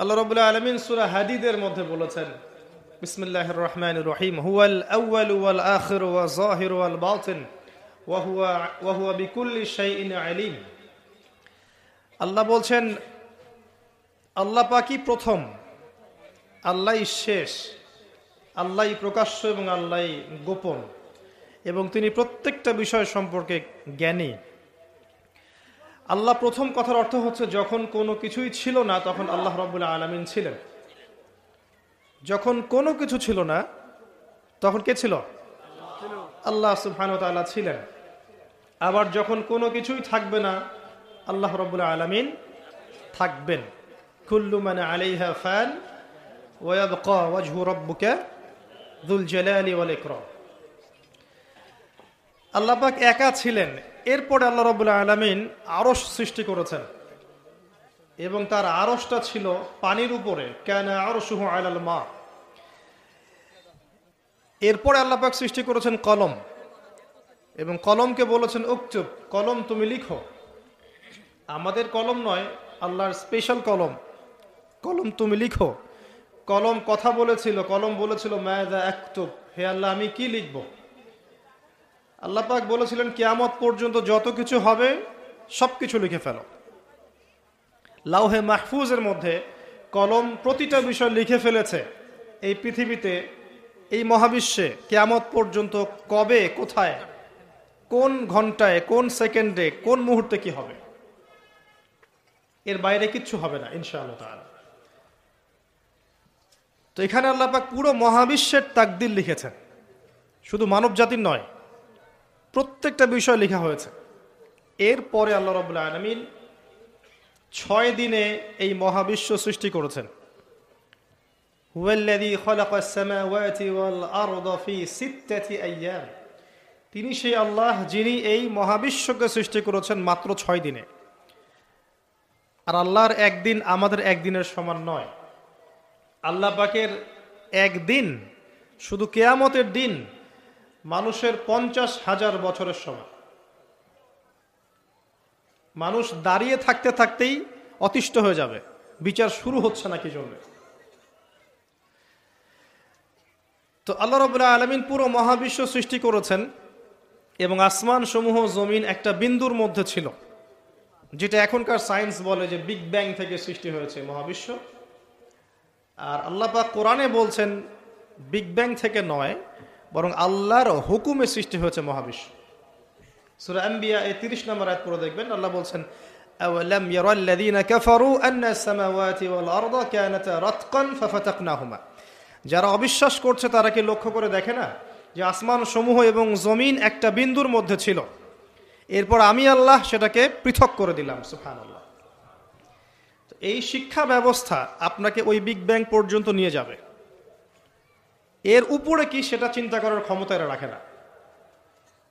আল্লাহ রাব্বুল আলামিন সূরা হাদীদের মধ্যে বলেছেন, বিসমিল্লাহির রহমানির রহিম, হুয়াল আউয়ালু ওয়াল আখিরু ওয়াজ যাহিরু ওয়াল বাতিন ওয়া হুয়া বিকুল্লি শাইইন আলিম। আল্লাহ বলছেন, আল্লাহ পাকই প্রথম, আল্লাহই শেষ, আল্লাহই প্রকাশ্য এবং আল্লাহই গোপন, এবং তিনি প্রত্যেকটা বিষয় সম্পর্কে জ্ঞানী। আল্লাহ প্রথম কথার অর্থ হচ্ছে যখন কোনো কিছুই ছিল না তখন আল্লাহ রাব্বুল আলামিন ছিলেন। যখন কোনো কিছু ছিল না তখন কে ছিল? আল্লাহ সুবহানাহু ওয়া তাআলা ছিলেন। আবার যখন কোনো কিছুই থাকবে না আল্লাহ রাব্বুল আলামিন থাকবেন। কুল্লু মান আলাইহা ফান ওয়া ইয়াবকা ওয়াজহু রাব্বিকা যুল জালালি ওয়াল ইকরাম। আল্লাহ পাক একা ছিলেন, এরপরে আল্লাহ রাব্বুল আলামিন আরশ সৃষ্টি করেছেন এবং তার আরশটা ছিল পানির উপরে, কানা আরশুহু আলাল মা। এরপরে আল্লাহ পাক সৃষ্টি করেছেন কলম, এবং কলমকে বলেছেন উকতুব, কলম তুমি লিখো। আমাদের কলম নয়, আল্লাহর স্পেশাল কলম, কলম তুমি লিখো। কলম কথা বলেছিল, কলম বলেছিল মাযা আকতুব, হে আল্লাহ আমি কি লিখব। আল্লাহ পাক বলেছিলেন কিয়ামত পর্যন্ত যত কিছু হবে সবকিছু লিখে ফেলো। লাউহে মাহফুজের মধ্যে কলম প্রতিটা বিষয় লিখে ফেলেছে। এই পৃথিবীতে, এই মহাবিশ্বে কিয়ামত পর্যন্ত কবে, কোথায়, কোন ঘন্টায়, কোন সেকেন্ডে, কোন মুহূর্তে কি হবে, এর বাইরে কিচ্ছু হবে না ইনশাআল্লাহ তাআলা। তো এখানে আল্লাহ পাক পুরো মহাবিশ্বের তাকদীর লিখেছেন, শুধু মানব জাতির নয়, প্রত্যেকটা বিষয় লেখা হয়েছে। এরপরে আল্লাহ রাব্বুল আলামিন 6 দিনে এই মহাবিশ্ব সৃষ্টি করেছেন। হুয়াল্লাযী খালাকাস সামাওয়াতি ওয়াল আরদা ফি 6 আইয়াম। তিনি সেই আল্লাহ যিনি এই মহাবিশ্বকে সৃষ্টি করেছেন মাত্র 6 দিনে। আর আল্লাহর একদিন আমাদের একদিনের সমান নয়। আল্লাহ পাকের একদিন, শুধু কিয়ামতের দিন, মানুষের 50,000 বছরের সমান। মানুষ দাঁড়িয়ে থাকতে থাকতেই অতিষ্ঠ হয়ে যাবে, বিচার শুরু হচ্ছে না কি জন্য। তো আল্লাহ রাব্বুল আলামিন পুরো মহাবিশ্ব সৃষ্টি করেছেন এবং আসমান সমূহ জমিন একটা বিন্দুর মধ্যে ছিল, যেটা এখনকার সায়েন্স বলে যে বিগ ব্যাং থেকে সৃষ্টি হয়েছে মহাবিশ্ব। আর আল্লাহ পাক কোরআনে বলছেন বিগ ব্যাং থেকে নয়, বরং আল্লাহর হুকুমে সৃষ্টি হয়েছে মহাবিশ্ব। সূরা আম্বিয়া 30 নম্বর আয়াত পড়ে দেখবেন, আল্লাহ বলছেন আওয়ালাম ইয়ারাল্লাযীনা কাফারু আন্নাস সামাওয়াতি ওয়াল আরদা কানাতা রাতকান ফাফাতাকনাহুমা। যারা অবিশ্বাস করছে তারা কি লক্ষ্য করে দেখে না যে আসমান সমূহ এবং জমিন একটা বিন্দুর মধ্যে ছিল, এরপর আমি আল্লাহ সেটাকে পৃথক করে দিলাম। সুবহানাল্লাহ। তো এই শিক্ষা ব্যবস্থা আপনাকে ওই বিগ ব্যাং পর্যন্ত নিয়ে যাবে। এর উপরে কি সেটা চিন্তা করার ক্ষমতা এরা রাখে না।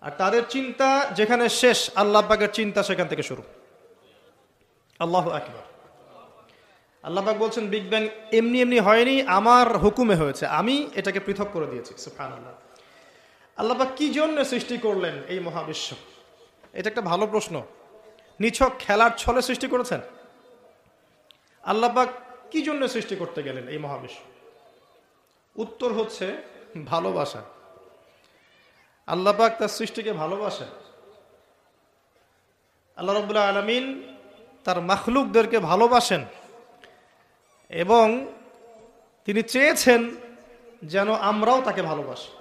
আর তাদের চিন্তা যেখানে শেষ, আল্লাহ পাকের চিন্তা সেখান থেকে শুরু। আল্লাহু আকবার। আল্লাহ পাক বলছেন বিগ ব্যাং এমনি এমনি হয়নি, আমার হুকুমে হয়েছে, আমি এটাকে পৃথক করে দিয়েছি। সুবহানাল্লাহ। আল্লাহ পাক কি জন্য সৃষ্টি করলেন এই মহাবিশ্ব? এটা একটা ভালো প্রশ্ন। নিছক খেলার ছলে সৃষ্টি করেছেন? আল্লাহ পাক কি জন্য সৃষ্টি করতে গেলেন এই মহাবিশ্ব? উত্তর হচ্ছে ভালোবাসা। আল্লাহ পাক তার সৃষ্টিকে ভালোবাসেন। আল্লাহ রাব্বুল আলামিন তার মাখলুকদেরকে ভালোবাসেন এবং তিনি চেয়েছেন যেন আমরাও তাকে ভালোবাসি।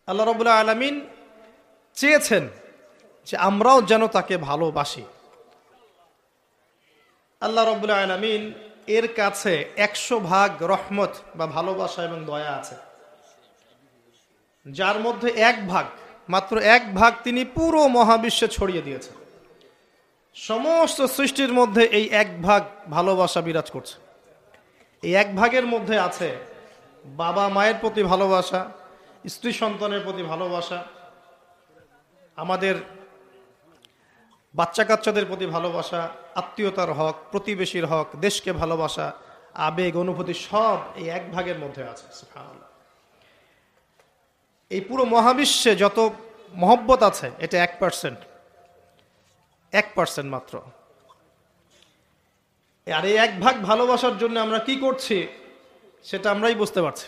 আল্লাহ রাব্বুল আলামিন চেয়েছেন যে আমরাও যেন তাকে ভালোবাসি। আল্লাহ রাব্বুল আলামিন এর কাছে 100 ভাগ রহমত বা ভালোবাসা এবং দয়া আছে, যার মধ্যে 1 ভাগ, মাত্র 1 ভাগ তিনি পুরো মহাবিশ্বে ছড়িয়ে দিয়েছেন। সমস্ত সৃষ্টির মধ্যে এই 1 ভাগ ভালোবাসা বিরাজ করছে। এই 1 ভাগের মধ্যে আছে বাবা মায়ের প্রতি ভালোবাসা, স্ত্রী সন্তানের প্রতি ভালোবাসা, আমাদের বাচ্চা কাচ্চাদের প্রতি ভালোবাসা, আত্মীয়তার হক, প্রতিবেশীর হক, দেশকে ভালোবাসা, আবেগ, অনুভূতি সব এই 1 ভাগের মধ্যে আছে। সুবহানাল্লাহ। এই পুরো মহাবিশ্বে যত মহব্বত আছে এটা 1%, 1% মাত্র। আর এই এক ভাগ ভালোবাসার জন্য আমরা কি করছি সেটা আমরাই বুঝতে পারছি।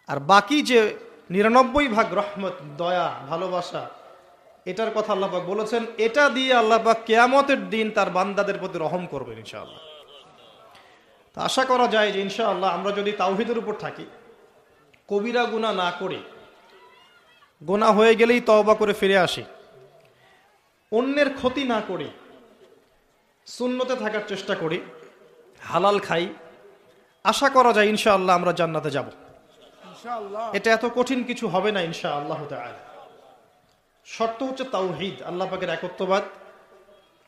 আর বাকি যে 99 ভাগ রহমত, দয়া, ভালোবাসা, এটার কথা আল্লাহ পাক বলেছেন, এটা দিয়ে আল্লাহ পাক কিয়ামতের দিন তার বান্দাদের প্রতি রহম করবেন ইনশাআল্লাহ। তো আশা করা যায় যে ইনশাআল্লাহ আমরা যদি তাওহীদের উপর থাকি, কবিরা গুনাহ না করি, গুনাহ হয়ে গেলেই তওবা করে ফিরে আসি, অন্যের ক্ষতি না করি, সুন্নতে থাকার চেষ্টা করি, হালাল খাই, আশা করা যায় ইনশাআল্লাহ আমরা জান্নাতে যাব। এটা এত কঠিন কিছু হবে না ইনশাআল্লাহ তাআলা। শর্ত হচ্ছে তাওহীদ, আল্লাহ পাকের একত্ববাদ,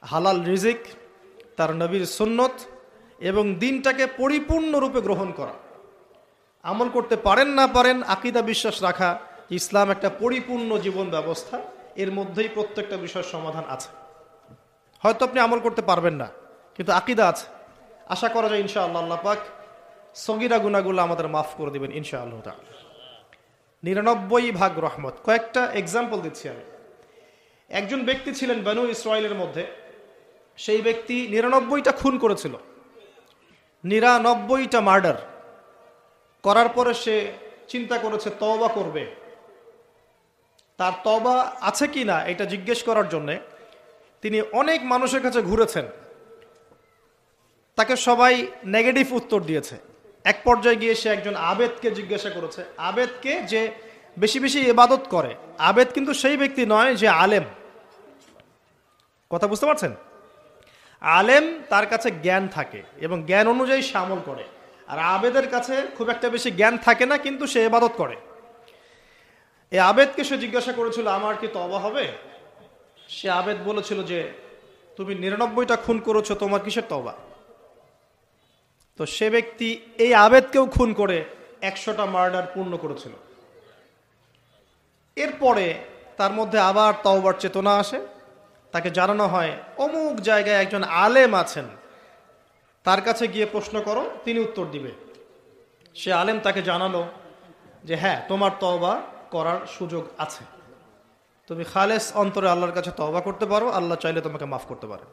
হালাল রিজিক, তার নবীর সুন্নত এবং দিনটাকে পরিপূর্ণরূপে গ্রহণ করা। আমল করতে পারেন না পারেন, আকীদা বিশ্বাস রাখা ইসলাম একটা পরিপূর্ণ জীবন ব্যবস্থা, এর মধ্যেই প্রত্যেকটা বিষয়ের সমাধান আছে। হয়তো আপনি আমল করতে পারবেন না, কিন্তু আকীদা আছে। আশা করা যায় ইনশাআল্লাহ আল্লাহ পাক সগীরা গুনাহগুলো আমাদের মাফ করে দিবেন ইনশাআল্লাহ তাআলা। 99 ভাগ রহমত। কয়েকটা এক্সাম্পল দিচ্ছি আমি। একজন ব্যক্তি ছিলেন বনু ইসরাইলের মধ্যে, সেই ব্যক্তি 99টা খুন করেছিল, 99টা মার্ডার করার পরে সে চিন্তা করেছে তওবা করবে। তার তওবা আছে কি না এটা জিজ্ঞেস করার জন্যে তিনি অনেক মানুষের কাছে ঘুরেছেন। তাকে সবাই নেগেটিভ উত্তর দিয়েছে। এক পর্যায়ে গিয়ে সে একজন আবেদকে জিজ্ঞাসা করেছে, আবেদকে যে বেশি বেশি ইবাদত করে। আবেদ কিন্তু সেই ব্যক্তি নয় যে আলেম, কথা বুঝতে পারছেন? আলেম তার কাছে জ্ঞান থাকে এবং জ্ঞান অনুযায়ী সে আমল করে, আর আবেদের কাছে খুব একটা বেশি জ্ঞান থাকে না, কিন্তু সে ইবাদত করে। এই আবেদকে সে জিজ্ঞাসা করেছিল, আমার কি তওবা হবে? সে আবেদ বলেছিল যে তুমি 99টা খুন করেছো, তোমার কিসের তওবা? তো সে ব্যক্তি এই আবেদকেও খুন করে 100টা মার্ডার পূর্ণ করেছিল। এরপরে তার মধ্যে আবার তওবার চেতনা আসে, তাকে জানানো হয় অমুক জায়গায় একজন আলেম আছেন, তার কাছে গিয়ে প্রশ্ন করো, তিনি উত্তর দিবে। সে আলেম তাকে জানালো যে হ্যাঁ, তোমার তওবা করার সুযোগ আছে, তুমি খালেস অন্তরে আল্লাহর কাছে তওবা করতে পারো, আল্লাহ চাইলে তোমাকে মাফ করতে পারে।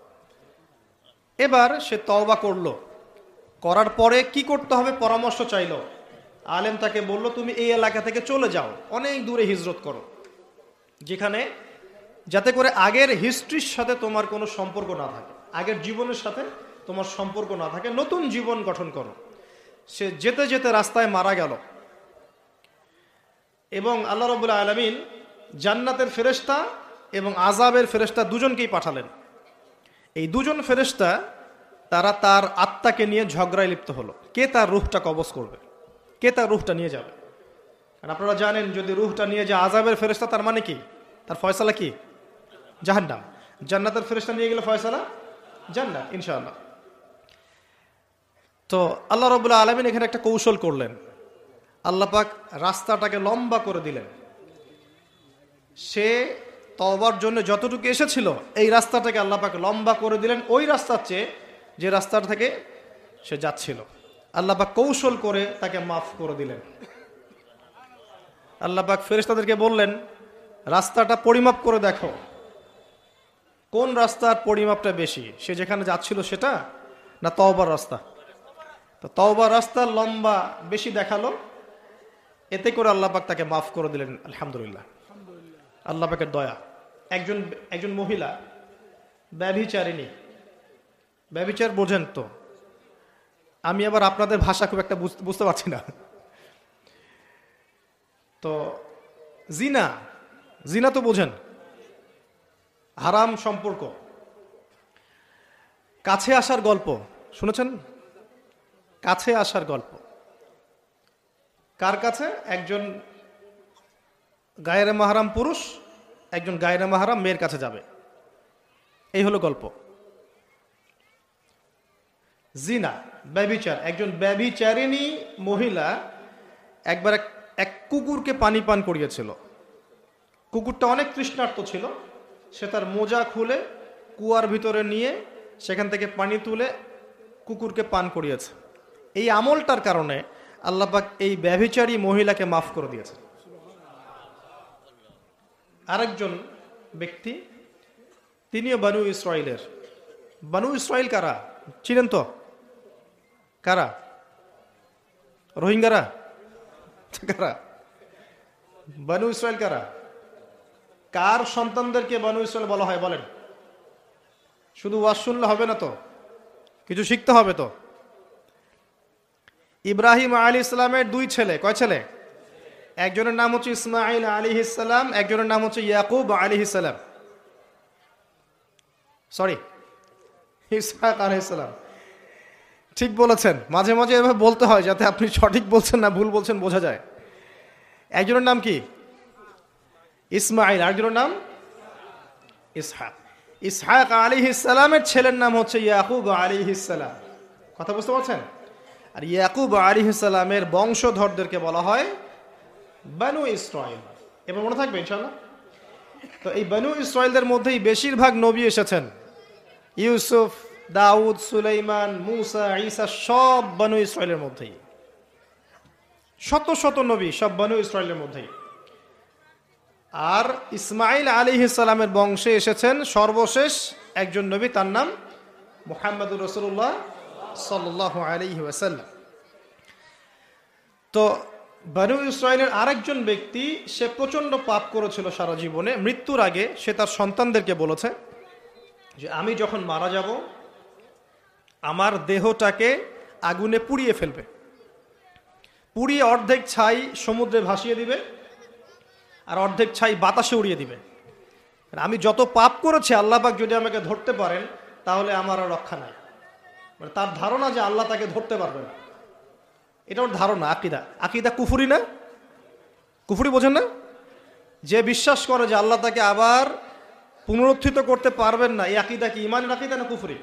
এবার সে তওবা করলো, করার পরে কি করতে হবে পরামর্শ চাইলো। আলেম তাকে বলল, তুমি এই এলাকা থেকে চলে যাও, অনেক দূরে হিজরত করো, যেখানে যাতে করে আগের হিস্ট্রির সাথে তোমার কোনো সম্পর্ক না থাকে, আগের জীবনের সাথে তোমার সম্পর্ক না থাকে, নতুন জীবন গঠন করো। সে যেতে যেতে রাস্তায় মারা গেল এবং আল্লাহ রাব্বুল আলামিন জান্নাতের ফেরেশতা এবং আযাবের ফেরেশতা দুজনকেই পাঠালেন। এই দুজন ফেরেশতা তারা তার আত্মাকে নিয়ে ঝগড়ায় লিপ্ত হলো, কে তার রূহটা কবজ করবে, কে তার রূহটা নিয়ে যাবে। আর আপনারা জানেন, যদি রূহটা নিয়ে যায় আযাবের ফেরেশতা, তার মানে কি? তার ফয়সালা কি? জাহান্নাম। জান্নাতের ফেরেশতা নিয়ে গেলে ফয়সালা জান্নাত ইনশাআল্লাহ। তো আল্লাহ রাব্বুল আলামিন এখানে একটা কৌশল করলেন। আল্লাহ পাক রাস্তাটাকে লম্বা করে দিলেন। সে তওবার জন্য যতটুকু এসেছিল, এই রাস্তাটাকে আল্লাহ পাক লম্বা করে দিলেন ওই রাস্তার চেয়ে, যে রাস্তা থেকে সে যাচ্ছিল। আল্লাহ পাক কৌশল করে তাকে মাফ করে দিলেন। আল্লাহ পাক ফেরেশতাদেরকে বললেন, রাস্তাটা পরিমাপ করে দেখো, কোন রাস্তার পরিমাপটা বেশি, সে যেখানে যাচ্ছিল সেটা না তওবার রাস্তা? তো তওবার রাস্তার লম্বা বেশি দেখালো, এতে করে আল্লাহ পাক তাকে মাফ করে দিলেন। আলহামদুলিল্লাহ, আল্লাহ পাকের দয়া। একজন মহিলা ব্যভিচারিণী, ব্যভিচার বোঝেন তো? আমি আবার আপনাদের ভাষা খুব একটা বুঝতে পারছি না। তো জিনা, জিনা তো বোঝেন, হারাম সম্পর্ক, কাছে আসার গল্প শুনেছেন? কাছে আসার গল্প কার কাছে? একজন গায়রে মাহরাম পুরুষ একজন গায়রে মাহরাম মেয়ের কাছে যাবে, এই হলো গল্প। জিনা, ব্যভিচার। একজন ব্যভিচারিণী মহিলা একবার এক কুকুরকে পানি পান করিয়েছিল। কুকুরটা অনেক তৃষ্ণার্ত ছিল, সে তার মোজা খুলে কুয়ার ভিতরে নিয়ে সেখান থেকে পানি তুলে কুকুরকে পান করিয়েছে। এই আমলটার কারণে আল্লাহ পাক এই ব্যভিচারী মহিলাকে মাফ করে দিয়েছে। আরেকজন ব্যক্তি, তিনিও বনু ইসরাইলের, বানু ইসরাইল কারা চিনেন তো? কারা? রোহিঙ্গারা? কারা বানু ইসরাইল? কারা? কার সন্তানদেরকে বানু ইসরাইল বলা হয় বলেন? শুধু ওয়াজ শুনলে হবে না তো, কিছু শিখতে হবে তো। ইব্রাহিম আলাইহিস সালামের দুই ছেলে, কয় ছেলে? একজনের নাম হচ্ছে ইসমাঈল আলাইহিস সালাম, একজনের নাম হচ্ছে ইয়াকুব আলাইহিস সালাম। সরি, ইসহাক আলাইহিস সালাম। ঠিক বলেছেন, মাঝে মাঝে এভাবে বলতে হয় যাতে আপনি সঠিক বলছেন না ভুল বলছেন বোঝা যায়। একজনের নাম কি? ইসমাঈল, আরেকজনের নাম ইসহাক। ইসহাক আলাইহিস সালামের ছেলের নাম হচ্ছে ইয়াকুব আলাইহিস সালাম। কথা বুঝতে পারছেন? আর ইয়াকুব আলাইহিস সালামের বংশধরদেরকে বলা হয় বানু ইসরাইল। এবার মনে থাকবে ইনশাআল্লাহ। তো এই বানু ইসরাইলদের মধ্যেই বেশিরভাগ নবী এসেছেন। ইউসুফ, দাউদ, সুলাইমান, মুসা, ঈসা সব বানু ইসরাইলের মধ্যেই। শত শত নবী সব বানু ইসরাইলের মধ্যেই। আর ইসমাঈল আলাইহিস সালামের বংশে এসেছেন সর্বশেষ একজন নবী, তার নাম মুহাম্মদুর রাসূলুল্লাহ সাল্লাল্লাহু আলাইহি ওয়াসাল্লাম। তো বানু ইসরাইলের আরেকজন ব্যক্তি, সে প্রচন্ড পাপ করেছিল সারা জীবনে। মৃত্যুর আগে সে তার সন্তানদেরকে বলেছে যে আমি যখন মারা যাব আমার দেহটাকে আগুনে পুড়িয়ে ফেলবে, পুড়িয়ে অর্ধেক ছাই সমুদ্রে ভাসিয়ে দিবে আর অর্ধেক ছাই বাতাসে উড়িয়ে দিবে। আমি যত পাপ করেছি আল্লাহ পাক যদি আমাকে ধরতে পারেন তাহলে আমার আর রক্ষা নাই। মানে তার ধারণা যে আল্লাহ তাকে ধরতে পারবে না, এটা ওর ধারণা। আকিদা, আকিদা কুফরি না? কুফরি বোঝেন না? যে বিশ্বাস করে যে আল্লাহ তাকে আবার পুনরুত্থিত করতে পারবেন না, এই আকিদা কি ইমানের আকিদা না কুফরি?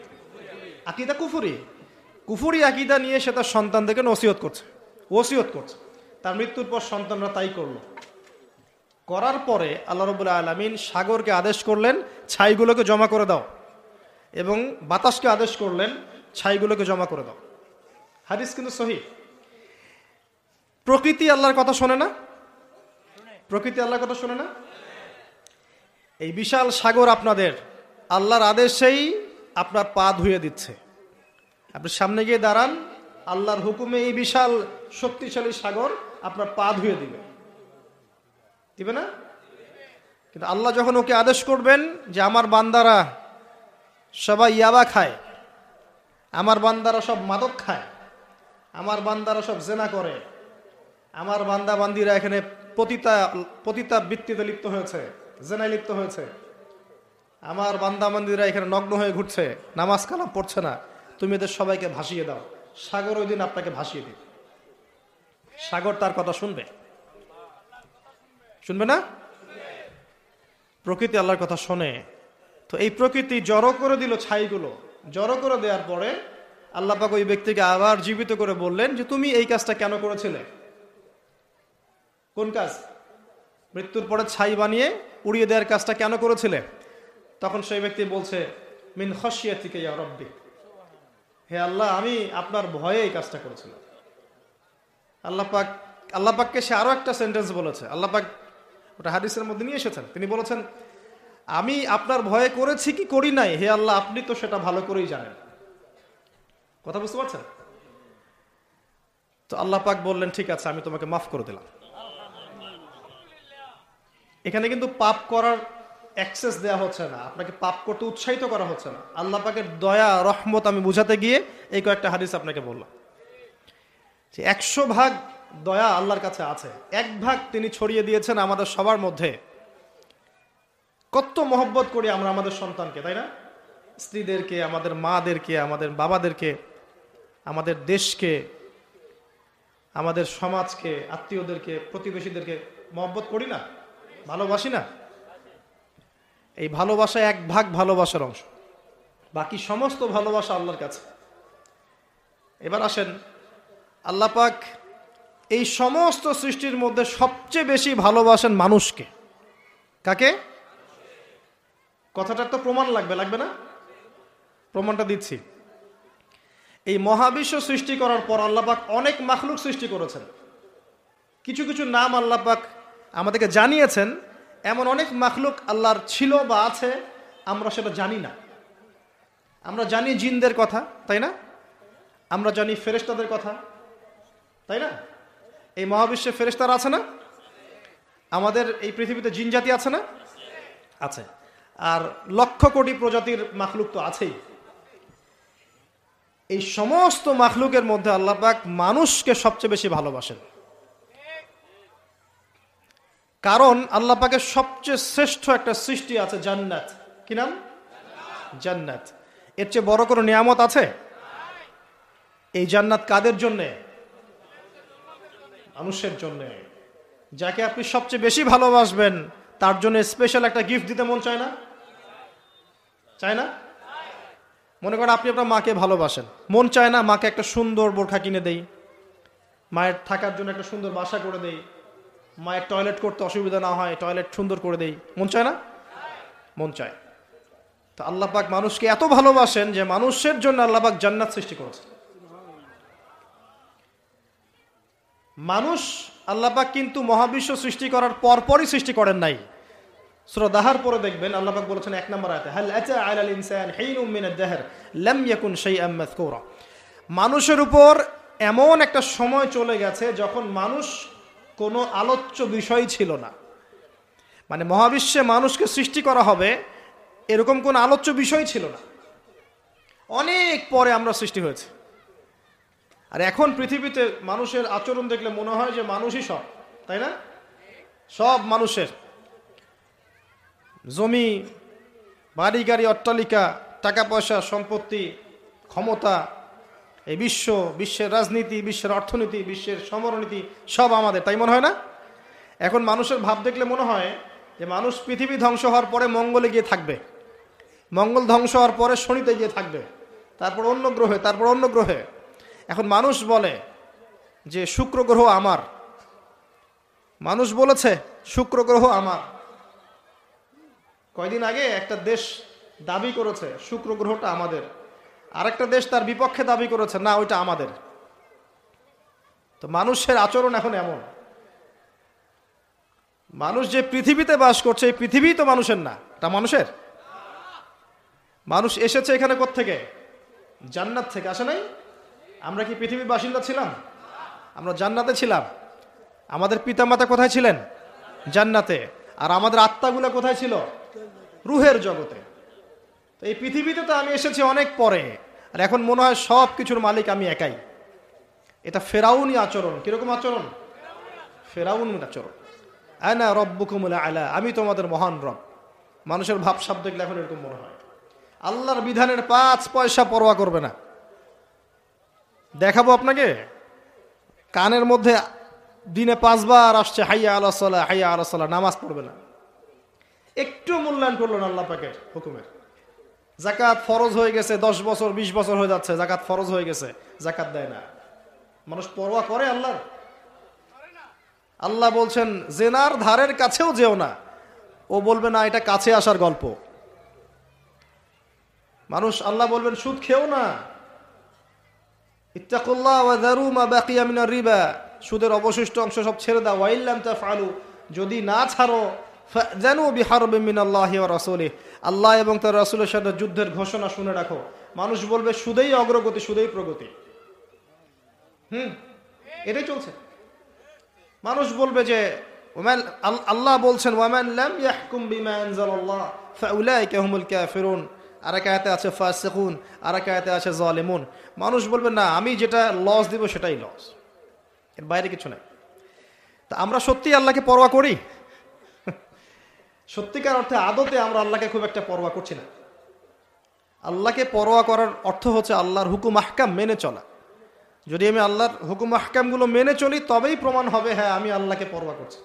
আকিদা কুফরি। কুফরি আকিদা নিয়ে সে তার সন্তানদেরকে ওসিয়ত করছে। তার মৃত্যুর পর সন্তানরা তাই করলো। করার পরে আল্লাহ রাব্বুল আলামিন সাগরকে আদেশ করলেন ছাইগুলোকে জমা করে দাও, এবং বাতাসকে আদেশ করলেন ছাইগুলোকে জমা করে দাও। হাদিস কিন্তু সহিহ। প্রকৃতি আল্লাহর কথা শোনে না? প্রকৃতি আল্লাহর কথা শোনে না? এই বিশাল সাগর আপনাদের আল্লাহর আদেশেই আপনার পা ধুয়ে দিচ্ছে। আপনি সামনে গিয়ে দাঁড়ান, আল্লাহর হুকুমে এই বিশাল শক্তিশালী সাগর আপনার পা ধুয়ে দিবে না? কিন্তু আল্লাহ যখন ওকে আদেশ করবেন যে আমার বান্দারা সবাই ইয়াবা খায়, আমার বান্দারা সব মাদক খায়, আমার বান্দারা সব জেনা করে, আমার বান্দা বান্দিরা এখানে পতিতা বৃত্তিতে লিপ্ত হয়েছে, জেনায় লিপ্ত হয়েছে, আমার বান্দা বান্দিরা এখানে নগ্ন হয়ে ঘুরছে, নামাজ কালাম পড়ছে না, তুমি এদের সবাইকে ভাসিয়ে দাও। সাগর ওই দিন আপনাকে ভাসিয়ে দিবে। সাগর তার কথা শুনবে না? প্রকৃতি আল্লাহর কথা শোনে। তো এই প্রকৃতি জড়ো করে দিল ছাইগুলো। জড়ো করে দেওয়ার পরে আল্লাহ পাক ওই ব্যক্তিকে আবার জীবিত করে বললেন যে তুমি এই কাজটা কেন করেছিলে? কোন কাজ? মৃত্যুর পরে ছাই বানিয়ে উড়িয়ে দেওয়ার কাজটা কেন করেছিলে? তখন সেই ব্যক্তি বলছে মিন খাশিয়াতিকা ইয়া রাব্বি, হে আল্লাহ আমি আপনার ভয়ে এই কাজটা করেছিলাম। আল্লাহ পাককে সে আরো একটা সেন্টেন্স বলেছে। আল্লাহ পাক ওটা হাদিসের মধ্যে নিয়ে এসেছেন। তিনি বলেছেন আমি আপনার ভয়ে করেছি কি করি নাই, হে আল্লাহ আপনি তো সেটা ভালো করেই জানেন। কথা বুঝতে পারছেন? তো আল্লাহ পাক বললেন ঠিক আছে আমি তোমাকে মাফ করে দিলাম। এখানে কিন্তু পাপ করার অ্যাক্সেস দেওয়া হচ্ছে না, আপনাকে পাপ করতে উৎসাহিত করা হচ্ছে না। আল্লাহ পাকের দয়া রহমত আমি বুঝাতে গিয়ে এই কয়েকটা হাদিস আপনাকে বললাম যে 100 ভাগ দয়া আল্লাহর কাছে আছে, 1 ভাগ তিনি ছড়িয়ে দিয়েছেন আমাদের সবার মধ্যে। কত মহব্বত করি আমরা আমাদের সন্তানকে, তাই না? স্ত্রীদেরকে, আমাদের মাদেরকে, আমাদের বাবাদেরকে, আমাদের দেশকে, আমাদের সমাজকে, আত্মীয়দেরকে, প্রতিবেশীদেরকে মহব্বত করি না, ভালোবাসি না? এই ভালোবাসা 1 ভাগ ভালোবাসার অংশ, বাকি সমস্ত ভালোবাসা আল্লাহর কাছে। এবার আসেন, আল্লাহ পাক এই সমস্ত সৃষ্টির মধ্যে সবচেয়ে বেশি ভালোবাসেন মানুষকে। কাকে? কথাটার তো প্রমাণ লাগবে না? প্রমাণটা দিচ্ছি। এই মহাবিশ্ব সৃষ্টি করার পর আল্লাহ পাক অনেক মাখলুক সৃষ্টি করেছেন। কিছু কিছু নাম আল্লাহ পাক আমাদেরকে জানিয়েছেন। এমন অনেক মাখলুক আল্লাহর ছিল বা আছে, আমরা সেটা জানি না। আমরা জানি জিনদের কথা, তাই না? আমরা জানি ফেরেশতাদের কথা, তাই না? এই মহাবিশ্বে ফেরেশতারা আছে না? আমাদের এই পৃথিবীতে জিন জাতি আছে না? আছে। আর লক্ষ কোটি প্রজাতির মাখলুক তো আছেই। এই সমস্ত মাখলুকের মধ্যে আল্লাহ পাক মানুষকে সবচেয়ে বেশি ভালোবাসেন। কারণ আল্লাহ পাকের সবচেয়ে শ্রেষ্ঠ একটা সৃষ্টি আছে জান্নাত। কি নাম? জান্নাত। এর চেয়ে বড় কোনো নিয়ামত আছে? এই জান্নাত কাদের জন্যে? মানুষের জন্যে। যাকে আপনি সবচেয়ে বেশি ভালোবাসবেন তার জন্য স্পেশাল একটা গিফট দিতে মন চায় না? চায় না? মনে করেন আপনি আপনার মাকে ভালোবাসেন, মন চায় না মাকে একটা সুন্দর বোরখা কিনে দেই, মায়ের থাকার জন্য একটা সুন্দর বাসা করে দেই, মায়ের টয়লেট করতে অসুবিধা না হয় টয়লেট সুন্দর করে দেই, মন চায় না? মন চায়। তো আল্লাহ পাক মানুষকে এত ভালোবাসেন যে মানুষের জন্য আল্লাহ পাক জান্নাত সৃষ্টি করেছেন। মানুষ আল্লাহ পাক কিন্তু মহাবিশ্ব সৃষ্টি করার পরপরই সৃষ্টি করেন নাই। সূরা দাহার পরে দেখবেন আল্লাহ পাক বলেছেন 1 নম্বর আয়াতে, হাল আতা আলাল ইনসান হিনুম মিনাদ দাহর লাম ইয়াকুন শাইআম মাযকুরা। মানুষের উপর এমন একটা সময় চলে গেছে যখন মানুষ কোনো আলোচ্য বিষয় ছিল না। মানে মহাবিশ্বে মানুষকে সৃষ্টি করা হবে এরকম কোন আলোচ্য বিষয় ছিল না। অনেক পরে আমরা সৃষ্টি হয়েছে। আর এখন পৃথিবীতে মানুষের আচরণ দেখলে মনে হয় যে মানুষই সব, তাই না? সব মানুষের জমি, বাড়ি গাড়ি, অট্টালিকা, টাকা পয়সা, সম্পত্তি, ক্ষমতা, এই বিশ্বের রাজনীতি, বিশ্বের অর্থনীতি, বিশ্বের সমরনীতি সব আমাদের, তাই মনে হয় না? এখন মানুষের ভাব দেখলে মনে হয় যে মানুষ পৃথিবী ধ্বংস হওয়ার পরে মঙ্গলে গিয়ে থাকবে, মঙ্গল ধ্বংস হওয়ার পরে শনিতে গিয়ে থাকবে, তারপর অন্য গ্রহে, তারপর অন্য গ্রহে। এখন মানুষ বলে যে শুক্র গ্রহ আমার, মানুষ বলেছে শুক্র গ্রহ আমার। কয়দিন আগে একটা দেশ দাবি করেছে শুক্র গ্রহটা আমাদের, আরেকটা দেশ তার বিপক্ষে দাবি করেছে না ওইটা আমাদের। তো মানুষের আচরণ এখন এমন। মানুষ যে পৃথিবীতে বাস করছে এই পৃথিবী তো মানুষের না, তা মানুষের। মানুষ এসেছে এখানে কোত্থেকে? জান্নাত থেকে, আসে নাই? আমরা কি পৃথিবীর বাসিন্দা ছিলাম? আমরা জান্নাতে ছিলাম। আমাদের পিতামাতা কোথায় ছিলেন? জান্নাতে। আর আমাদের আত্মাগুলো কোথায় ছিল? রুহের জগতে। তো এই পৃথিবীতে তো আমি এসেছি অনেক পরে, আর এখন মনে হয় সব কিছুর মালিক আমি একাই। এটা ফেরাউনি আচরণ। কিরকম আচরণ? ফেরাউনি আচরণ। আনা রব্বুকুমুল আলা, আমি তোমাদের মহান রব। মানুষের ভাবসাব দেখলে এখন এরকম মনে হয়। আল্লাহর বিধানের 5 পয়সা পরোয়া করবে না। দেখাবো আপনাকে, কানের মধ্যে দিনে 5 বার আসছে হাইয়া আলা সালাহ, হাইয়া আলা সালাহ, নামাজ পড়বে না, একটু মূল্যায়ন করলো না আল্লাহ পাকের হুকুমের। যাকাত ফরজ হয়ে গেছে, 10 বছর 20 বছর হয়ে যাচ্ছে, যাকাত ফরজ হয়ে গেছে, যাকাত দেয় না। মানুষ পরোয়া করে আল্লাহর? আল্লাহ বলছেন জেনার ধারের কাছেও যেও না, ও বলবে না এটা কাছে আসার গল্প। মানুষ আল্লাহ বলবেন সুদ খেও না, ইত্তাকুল্লাহ ওয়া যারু মা বাকিয়া মিনার রিবা, সুদের অবশিষ্ট অংশ সব ছেড়ে দাও। ওয়া ইল্লাম তাফআলু, যদি না ছাড়ো ফাযানু বিহারবিন মিনাল্লাহি ওয়া রাসূলিহি, আল্লাহ এবং তার রাসূলের সাথে যুদ্ধের ঘোষণা শুনে রাখো। মানুষ বলবে সুদেই অগ্রগতি, সুদেই প্রগতি। এটাই চলছে। মানুষ বলবে যে আল্লাহ বলছেন ওয়ামান লাম ইয়াহকুম বিমা আনজালাল্লাহ ফাউলাইকা হুমুল কাফিরুন, আর এক আয়াতে আছে ফাসিকুন, আর এক আয়াতে আছে জালিমুন। মানুষ বলবে না আমি যেটা লস দিব সেটাই লস, এর বাইরে কিছু নাই। তা আমরা সত্যি আল্লাহকে পরোয়া করি? সত্যিকার অর্থে আদতে আমরা আল্লাহকে খুব একটা পরোয়া করছি না। আল্লাহকে পরোয়া করার অর্থ হচ্ছে আল্লাহর হুকুম আহকাম মেনে চলা। যদি আমি আল্লাহর হুকুম আহকামগুলো মেনে চলি তবেই প্রমাণ হবে হ্যাঁ আমি আল্লাহকে পরোয়া করছি।